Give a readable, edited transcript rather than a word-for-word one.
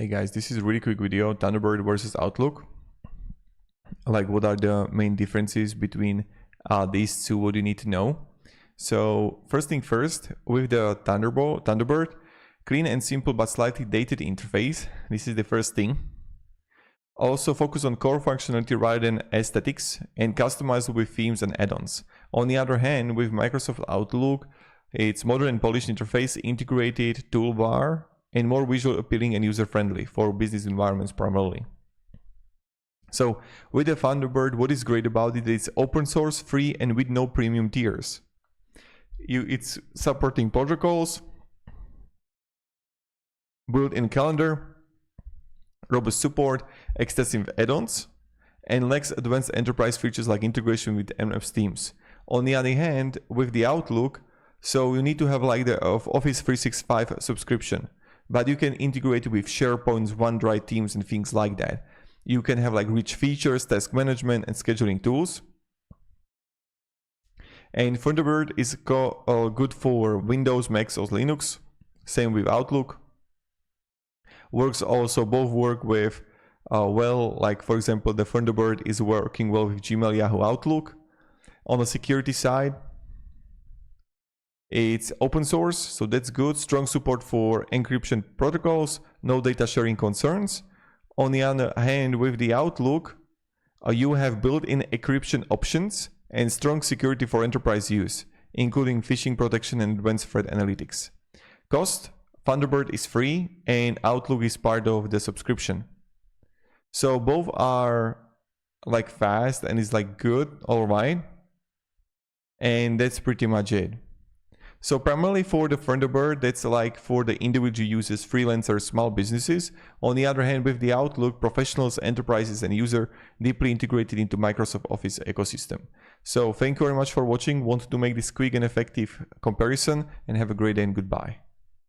Hey guys, this is a really quick video, Thunderbird versus Outlook. Like, what are the main differences between these two, what you need to know. So first thing first, with the Thunderbird, clean and simple but slightly dated interface. This is the first thing. Also focus on core functionality rather than aesthetics, and customizable with themes and add-ons. On the other hand, with Microsoft Outlook, it's modern and polished interface, integrated toolbar, and more visual appealing and user-friendly for business environments primarily. So with the Thunderbird, what is great about it is open source, free, and with no premium tiers. It's supporting protocols, built-in calendar, robust support, extensive add-ons, and lacks advanced enterprise features like integration with MS Teams. On the other hand, with the Outlook, so you need to have like the Office 365 subscription, but you can integrate with SharePoint, OneDrive, Teams, and things like that. You can have like rich features, task management, and scheduling tools. And Thunderbird is good for Windows, Mac, or Linux. Same with Outlook. Both work with well, like for example, the Thunderbird is working well with Gmail, Yahoo, Outlook. On the security side, it's open source, so that's good. Strong support for encryption protocols, no data sharing concerns. On the other hand, with the Outlook, you have built-in encryption options and strong security for enterprise use, including phishing protection and advanced threat analytics. Cost, Thunderbird is free and Outlook is part of the subscription. So both are like fast and is like good, all right. And that's pretty much it. So primarily for the Thunderbird, that's like for the individual users, freelancers, small businesses. On the other hand, with the Outlook, professionals, enterprises, and user deeply integrated into Microsoft Office ecosystem. So thank you very much for watching. Wanted to make this quick and effective comparison, and have a great day and goodbye.